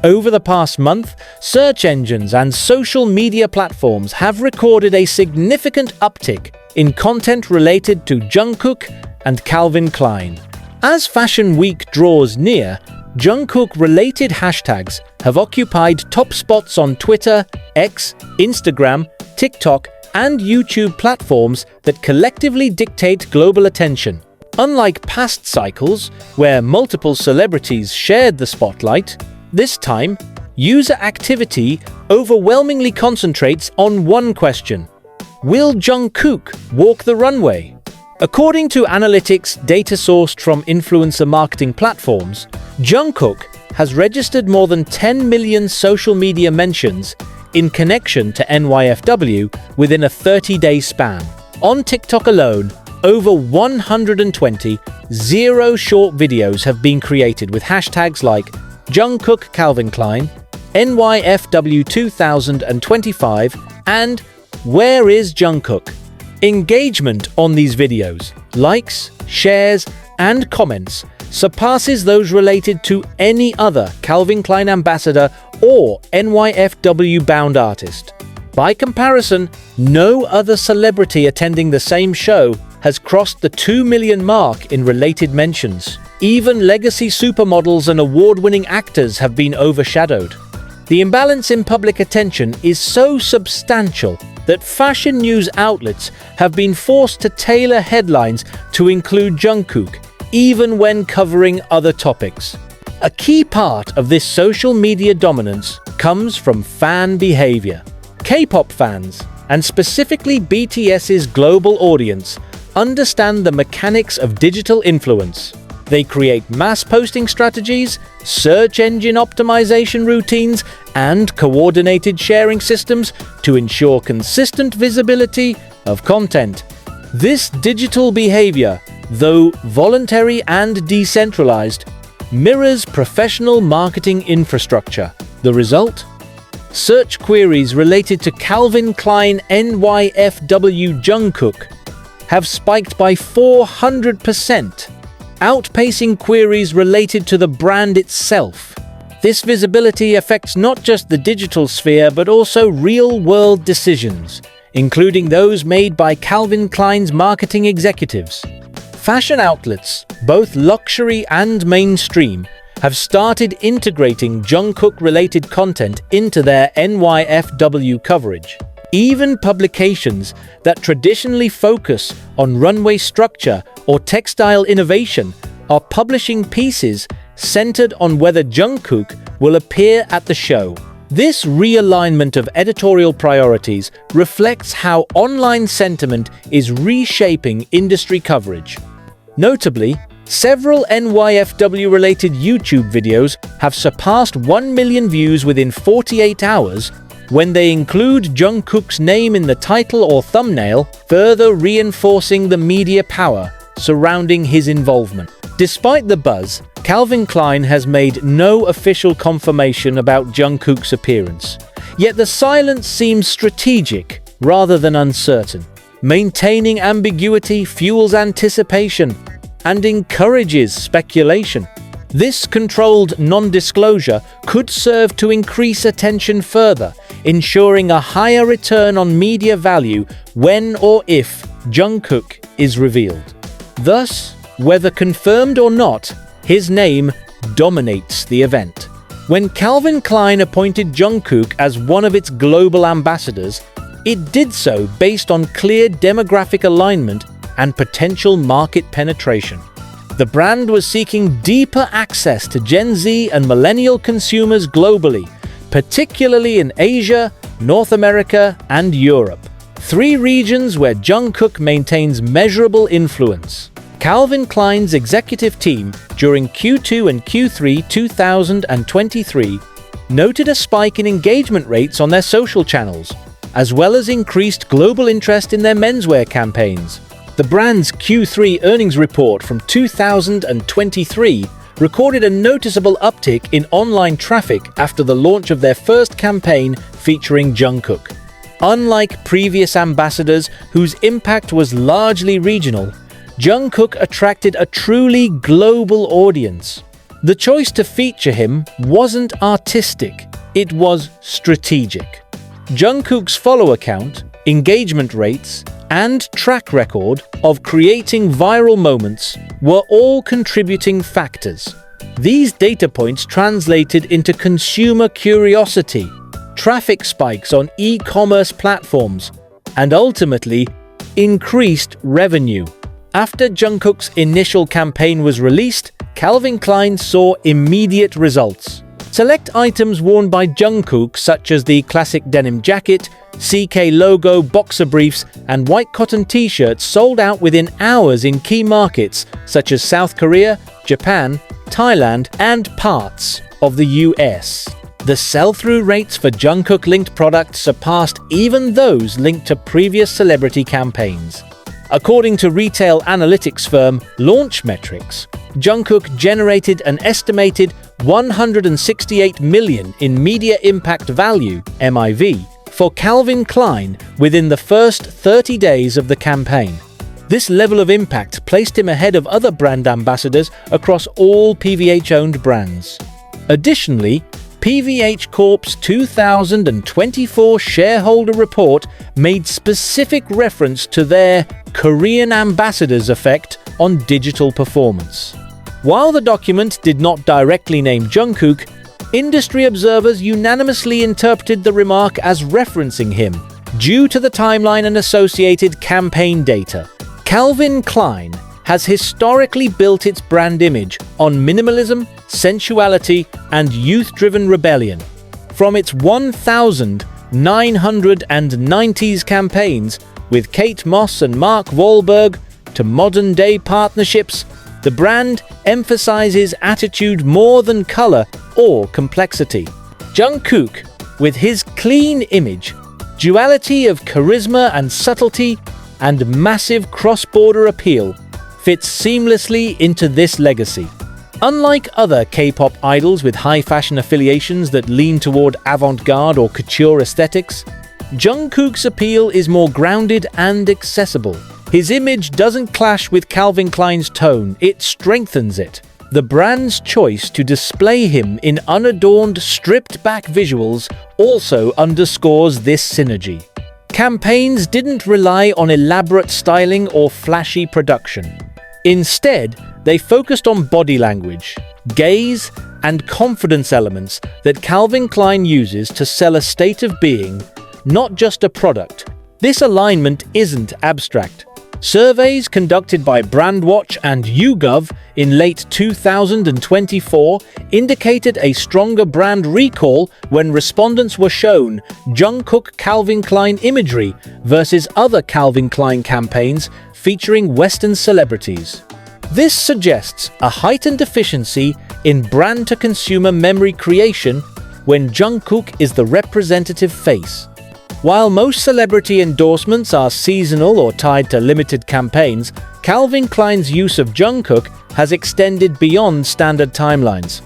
Over the past month, search engines and social media platforms have recorded a significant uptick in content related to Jungkook and Calvin Klein. As Fashion Week draws near, Jungkook-related hashtags have occupied top spots on Twitter, X, Instagram, TikTok, and YouTube platforms that collectively dictate global attention. Unlike past cycles, where multiple celebrities shared the spotlight, this time, user activity overwhelmingly concentrates on one question: will Jungkook walk the runway? According to analytics data sourced from influencer marketing platforms, Jungkook has registered more than 10 million social media mentions in connection to NYFW within a 30-day span. On TikTok alone, over 120 short videos have been created with hashtags like Jungkook Calvin Klein, NYFW 2025, and Where is Jungkook? Engagement on these videos, likes, shares, and comments surpasses those related to any other Calvin Klein ambassador or NYFW-bound artist. By comparison, no other celebrity attending the same show has crossed the 2 million mark in related mentions. Even legacy supermodels and award-winning actors have been overshadowed. The imbalance in public attention is so substantial that fashion news outlets have been forced to tailor headlines to include Jungkook, even when covering other topics. A key part of this social media dominance comes from fan behavior. K-pop fans, and specifically BTS's global audience, understand the mechanics of digital influence. They create mass posting strategies, search engine optimization routines, and coordinated sharing systems to ensure consistent visibility of content. This digital behavior, though voluntary and decentralized, mirrors professional marketing infrastructure. The result? Search queries related to Calvin Klein NYFW Jungkook have spiked by 400%, outpacing queries related to the brand itself. This visibility affects not just the digital sphere but also real-world decisions, including those made by Calvin Klein's marketing executives. Fashion outlets, both luxury and mainstream, have started integrating Jungkook-related content into their NYFW coverage. Even publications that traditionally focus on runway structure or textile innovation are publishing pieces centered on whether Jungkook will appear at the show. This realignment of editorial priorities reflects how online sentiment is reshaping industry coverage. Notably, several NYFW-related YouTube videos have surpassed 1 million views within 48 hours when they include Jungkook's name in the title or thumbnail, further reinforcing the media power surrounding his involvement. Despite the buzz, Calvin Klein has made no official confirmation about Jungkook's appearance. Yet the silence seems strategic rather than uncertain. Maintaining ambiguity fuels anticipation and encourages speculation. This controlled non-disclosure could serve to increase attention further, ensuring a higher return on media value when or if Jungkook is revealed. Thus, whether confirmed or not, his name dominates the event. When Calvin Klein appointed Jungkook as one of its global ambassadors, it did so based on clear demographic alignment and potential market penetration. The brand was seeking deeper access to Gen Z and millennial consumers globally, particularly in Asia, North America, and Europe, 3 regions where Jungkook maintains measurable influence. Calvin Klein's executive team during Q2 and Q3 2023 noted a spike in engagement rates on their social channels, as well as increased global interest in their menswear campaigns. The brand's Q3 earnings report from 2023 recorded a noticeable uptick in online traffic after the launch of their first campaign featuring Jungkook. Unlike previous ambassadors whose impact was largely regional, Jungkook attracted a truly global audience. The choice to feature him wasn't artistic, it was strategic. Jungkook's follower count, engagement rates, and track record of creating viral moments were all contributing factors. These data points translated into consumer curiosity, traffic spikes on e-commerce platforms, and ultimately, increased revenue. After Jungkook's initial campaign was released, Calvin Klein saw immediate results. Select items worn by Jungkook, such as the classic denim jacket, CK logo boxer briefs, and white cotton t-shirts, sold out within hours in key markets such as South Korea, Japan, Thailand, and parts of the US. The sell-through rates for Jungkook-linked products surpassed even those linked to previous celebrity campaigns. According to retail analytics firm Launch Metrics, Jungkook generated an estimated $168 million in media impact value (MIV) for Calvin Klein within the first 30 days of the campaign. This level of impact placed him ahead of other brand ambassadors across all PVH-owned brands. Additionally, PVH Corp's 2024 shareholder report made specific reference to their Korean ambassadors' effect on digital performance. While the document did not directly name Jungkook, industry observers unanimously interpreted the remark as referencing him due to the timeline and associated campaign data. Calvin Klein has historically built its brand image on minimalism, sensuality, and youth-driven rebellion. From its 1990s campaigns with Kate Moss and Mark Wahlberg to modern-day partnerships, the brand emphasizes attitude more than color or complexity. Jungkook, with his clean image, duality of charisma and subtlety, and massive cross-border appeal, fits seamlessly into this legacy. Unlike other K-pop idols with high fashion affiliations that lean toward avant-garde or couture aesthetics, Jungkook's appeal is more grounded and accessible. His image doesn't clash with Calvin Klein's tone, it strengthens it. The brand's choice to display him in unadorned, stripped-back visuals also underscores this synergy. Campaigns didn't rely on elaborate styling or flashy production. Instead, they focused on body language, gaze, and confidence elements that Calvin Klein uses to sell a state of being, not just a product. This alignment isn't abstract. Surveys conducted by Brandwatch and YouGov in late 2024 indicated a stronger brand recall when respondents were shown Jungkook Calvin Klein imagery versus other Calvin Klein campaigns featuring Western celebrities. This suggests a heightened efficiency in brand-to-consumer memory creation when Jungkook is the representative face. While most celebrity endorsements are seasonal or tied to limited campaigns, Calvin Klein's use of Jungkook has extended beyond standard timelines.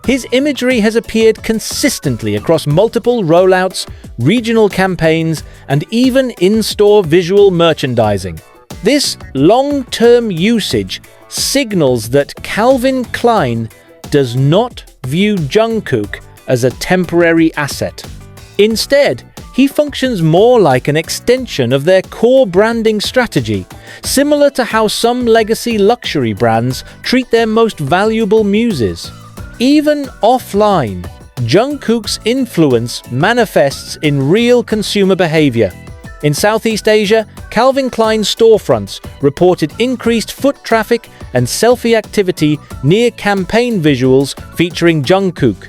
His imagery has appeared consistently across multiple rollouts, regional campaigns, and even in-store visual merchandising. This long-term usage signals that Calvin Klein does not view Jungkook as a temporary asset. Instead, he functions more like an extension of their core branding strategy, similar to how some legacy luxury brands treat their most valuable muses. Even offline, Jungkook's influence manifests in real consumer behavior. In Southeast Asia, Calvin Klein storefronts reported increased foot traffic and selfie activity near campaign visuals featuring Jungkook.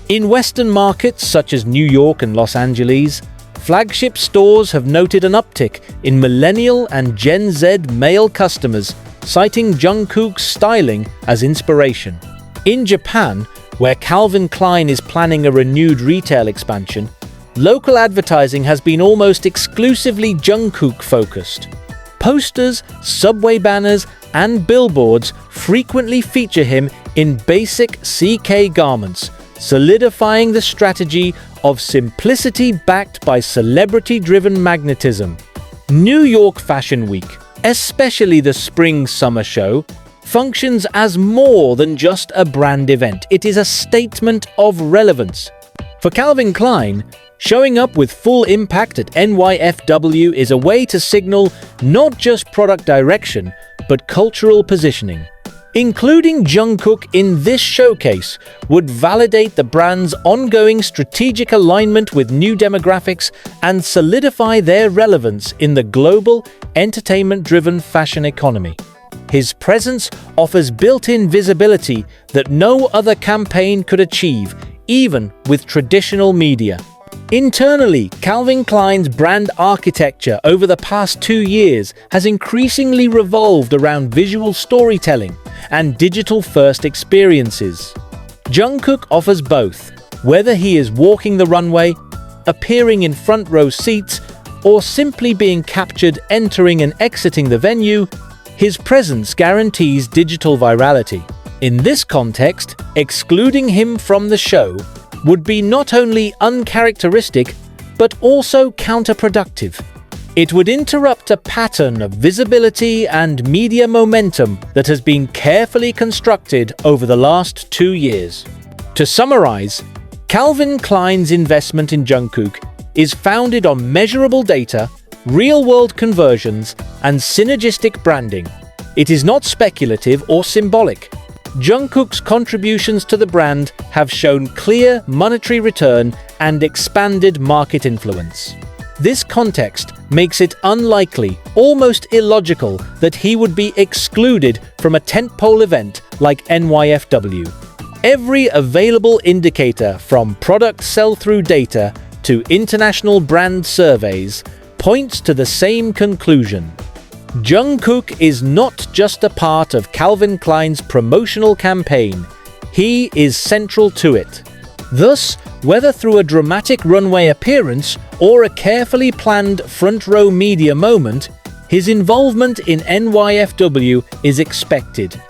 In Western markets such as New York and Los Angeles, flagship stores have noted an uptick in millennial and Gen Z male customers, citing Jungkook's styling as inspiration. In Japan, where Calvin Klein is planning a renewed retail expansion, local advertising has been almost exclusively Jungkook-focused. Posters, subway banners, and billboards frequently feature him in basic CK garments, solidifying the strategy of simplicity backed by celebrity-driven magnetism. New York Fashion Week, especially the Spring-Summer show, functions as more than just a brand event. It is a statement of relevance. For Calvin Klein, showing up with full impact at NYFW is a way to signal not just product direction, but cultural positioning. Including Jungkook in this showcase would validate the brand's ongoing strategic alignment with new demographics and solidify their relevance in the global, entertainment-driven fashion economy. His presence offers built-in visibility that no other campaign could achieve, even with traditional media. Internally, Calvin Klein's brand architecture over the past 2 years has increasingly revolved around visual storytelling and digital-first experiences. Jungkook offers both, whether he is walking the runway, appearing in front-row seats, or simply being captured entering and exiting the venue. His presence guarantees digital virality. In this context, excluding him from the show would be not only uncharacteristic, but also counterproductive. It would interrupt a pattern of visibility and media momentum that has been carefully constructed over the last 2 years. To summarize, Calvin Klein's investment in Jungkook is founded on measurable data, real-world conversions, and synergistic branding. It is not speculative or symbolic. Jungkook's contributions to the brand have shown clear monetary return and expanded market influence. This context makes it unlikely, almost illogical, that he would be excluded from a tentpole event like NYFW. Every available indicator, from product sell-through data to international brand surveys, points to the same conclusion. Jungkook is not just a part of Calvin Klein's promotional campaign, he is central to it. Thus, whether through a dramatic runway appearance or a carefully planned front-row media moment, his involvement in NYFW is expected.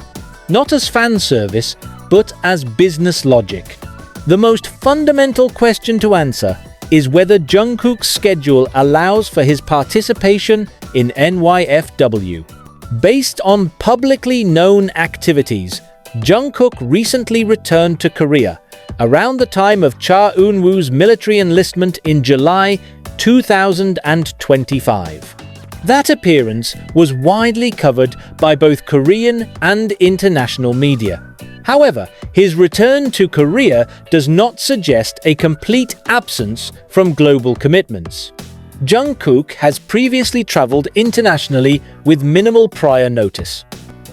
Not as fan service, but as business logic. The most fundamental question to answer is whether Jungkook's schedule allows for his participation in NYFW. Based on publicly known activities, Jungkook recently returned to Korea around the time of Cha Eun-woo's military enlistment in July 2025. That appearance was widely covered by both Korean and international media. However, his return to Korea does not suggest a complete absence from global commitments. Jungkook has previously traveled internationally with minimal prior notice.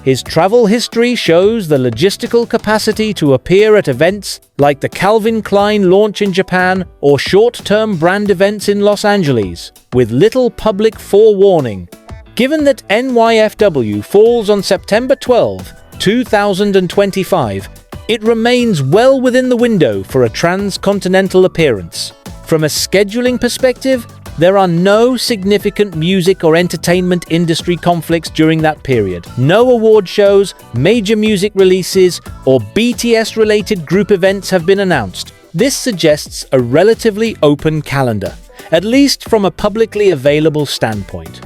His travel history shows the logistical capacity to appear at events like the Calvin Klein launch in Japan or short-term brand events in Los Angeles, with little public forewarning. Given that NYFW falls on September 12, 2025, it remains well within the window for a transcontinental appearance. From a scheduling perspective, there are no significant music or entertainment industry conflicts during that period. No award shows, major music releases, or BTS-related group events have been announced. This suggests a relatively open calendar, at least from a publicly available standpoint,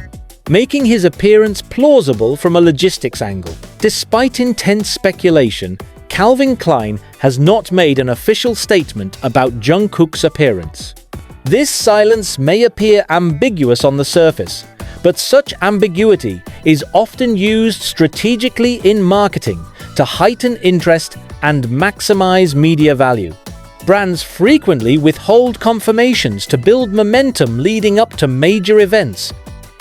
making his appearance plausible from a logistics angle. Despite intense speculation, Calvin Klein has not made an official statement about Jungkook's appearance. This silence may appear ambiguous on the surface, but such ambiguity is often used strategically in marketing to heighten interest and maximize media value. Brands frequently withhold confirmations to build momentum leading up to major events.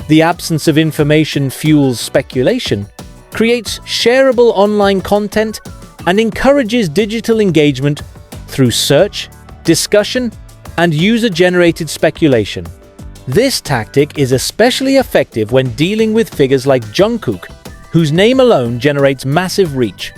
The absence of information fuels speculation, creates shareable online content, and encourages digital engagement through search, discussion, and user-generated speculation. This tactic is especially effective when dealing with figures like Jungkook, whose name alone generates massive reach.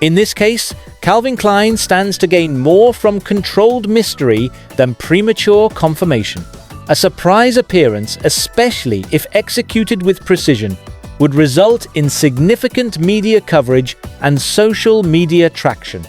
In this case, Calvin Klein stands to gain more from controlled mystery than premature confirmation. A surprise appearance, especially if executed with precision, would result in significant media coverage and social media traction.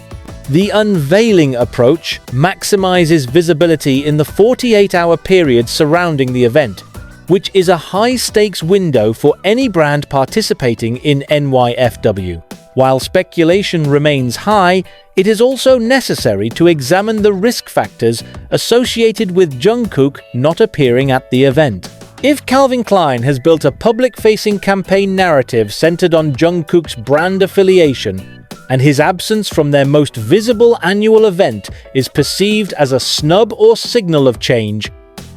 The unveiling approach maximizes visibility in the 48-hour period surrounding the event, which is a high-stakes window for any brand participating in NYFW. While speculation remains high, it is also necessary to examine the risk factors associated with Jungkook not appearing at the event. If Calvin Klein has built a public-facing campaign narrative centered on Jungkook's brand affiliation, and his absence from their most visible annual event is perceived as a snub or signal of change,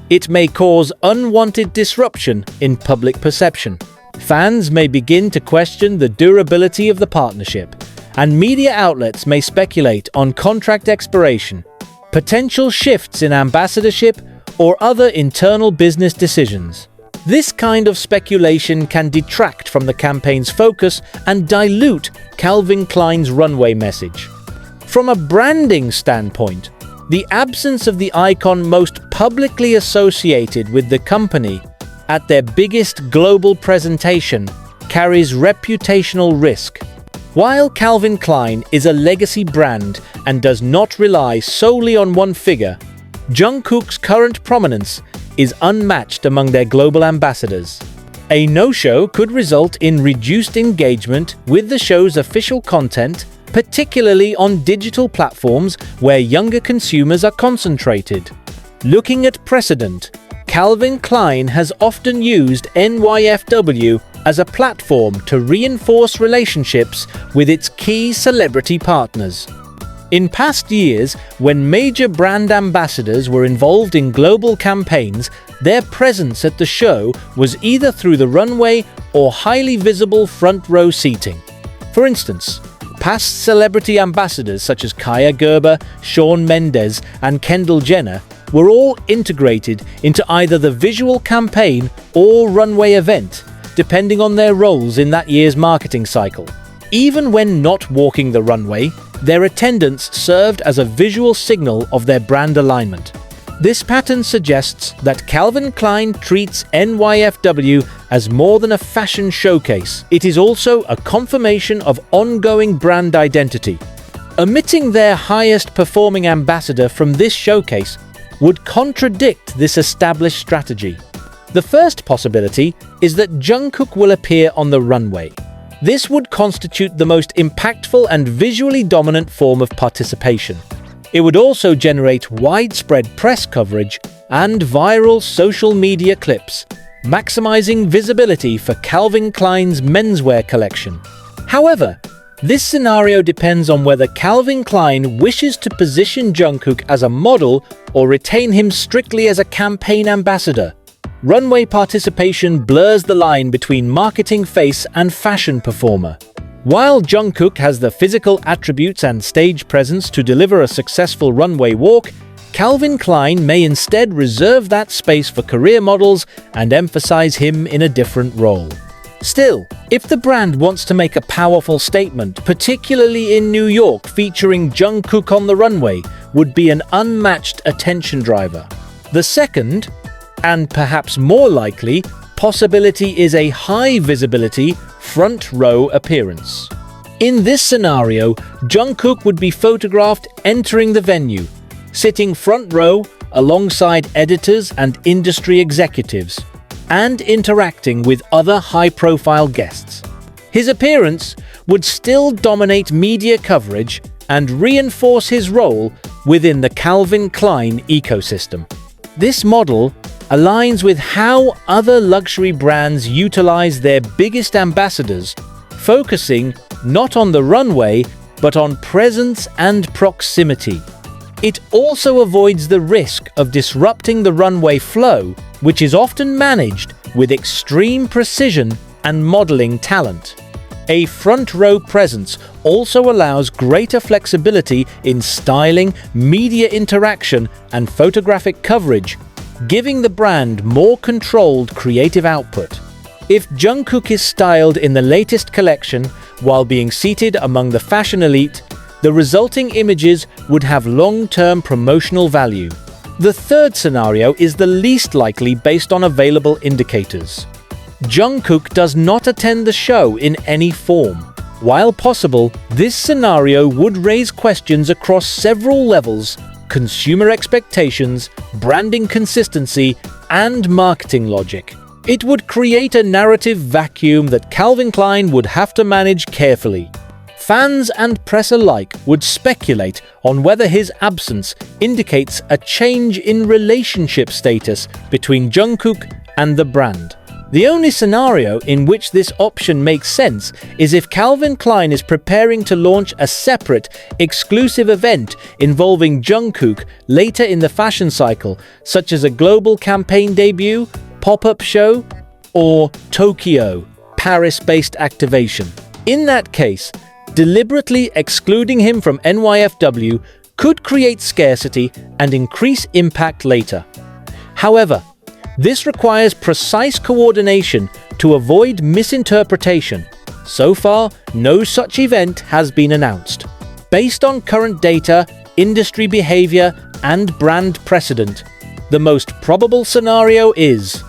it may cause unwanted disruption in public perception. Fans may begin to question the durability of the partnership, and media outlets may speculate on contract expiration, potential shifts in ambassadorship, or other internal business decisions. This kind of speculation can detract from the campaign's focus and dilute Calvin Klein's runway message. From a branding standpoint, the absence of the icon most publicly associated with the company at their biggest global presentation carries reputational risk. While Calvin Klein is a legacy brand and does not rely solely on one figure, Jungkook's current prominence is unmatched among their global ambassadors. A no-show could result in reduced engagement with the show's official content, particularly on digital platforms where younger consumers are concentrated. Looking at precedent, Calvin Klein has often used NYFW as a platform to reinforce relationships with its key celebrity partners. In past years, when major brand ambassadors were involved in global campaigns, their presence at the show was either through the runway or highly visible front-row seating. For instance, past celebrity ambassadors such as Kaya Gerber, Shawn Mendes, and Kendall Jenner were all integrated into either the visual campaign or runway event, depending on their roles in that year's marketing cycle. Even when not walking the runway, their attendance served as a visual signal of their brand alignment. This pattern suggests that Calvin Klein treats NYFW as more than a fashion showcase. It is also a confirmation of ongoing brand identity. Omitting their highest performing ambassador from this showcase would contradict this established strategy. The first possibility is that Jungkook will appear on the runway. This would constitute the most impactful and visually dominant form of participation. It would also generate widespread press coverage and viral social media clips, maximizing visibility for Calvin Klein's menswear collection. However, this scenario depends on whether Calvin Klein wishes to position Jungkook as a model or retain him strictly as a campaign ambassador. Runway participation blurs the line between marketing face and fashion performer. While Jungkook has the physical attributes and stage presence to deliver a successful runway walk, Calvin Klein may instead reserve that space for career models and emphasize him in a different role. Still, if the brand wants to make a powerful statement, particularly in New York featuring Jungkook on the runway, would be an unmatched attention driver. The second, and perhaps more likely, possibility is a high-visibility, front-row appearance. In this scenario, Jungkook would be photographed entering the venue, sitting front row alongside editors and industry executives, and interacting with other high-profile guests. His appearance would still dominate media coverage and reinforce his role within the Calvin Klein ecosystem. This model aligns with how other luxury brands utilize their biggest ambassadors, focusing not on the runway but on presence and proximity. It also avoids the risk of disrupting the runway flow, which is often managed with extreme precision and modeling talent. A front-row presence also allows greater flexibility in styling, media interaction, and photographic coverage, giving the brand more controlled creative output. If Jungkook is styled in the latest collection while being seated among the fashion elite, the resulting images would have long-term promotional value. The third scenario is the least likely based on available indicators. Jungkook does not attend the show in any form. While possible, this scenario would raise questions across several levels: consumer expectations, branding consistency, and marketing logic. It would create a narrative vacuum that Calvin Klein would have to manage carefully. Fans and press alike would speculate on whether his absence indicates a change in relationship status between Jungkook and the brand. The only scenario in which this option makes sense is if Calvin Klein is preparing to launch a separate, exclusive event involving Jungkook later in the fashion cycle, such as a global campaign debut, pop-up show, or Tokyo, Paris-based activation. In that case, deliberately excluding him from NYFW could create scarcity and increase impact later. However, this requires precise coordination to avoid misinterpretation. So far, no such event has been announced. Based on current data, industry behavior, and brand precedent, the most probable scenario is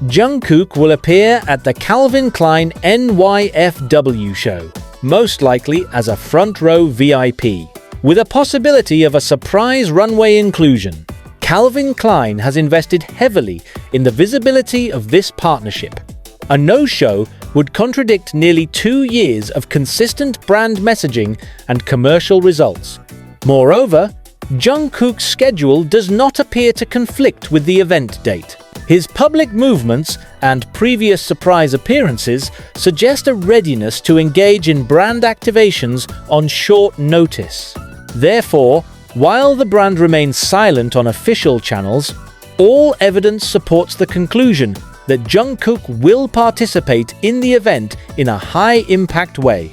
Jungkook will appear at the Calvin Klein NYFW show, most likely as a front-row VIP, with a possibility of a surprise runway inclusion. Calvin Klein has invested heavily in the visibility of this partnership. A no-show would contradict nearly 2 years of consistent brand messaging and commercial results. Moreover, Jungkook's schedule does not appear to conflict with the event date. His public movements and previous surprise appearances suggest a readiness to engage in brand activations on short notice. Therefore, while the brand remains silent on official channels, all evidence supports the conclusion that Jungkook will participate in the event in a high-impact way.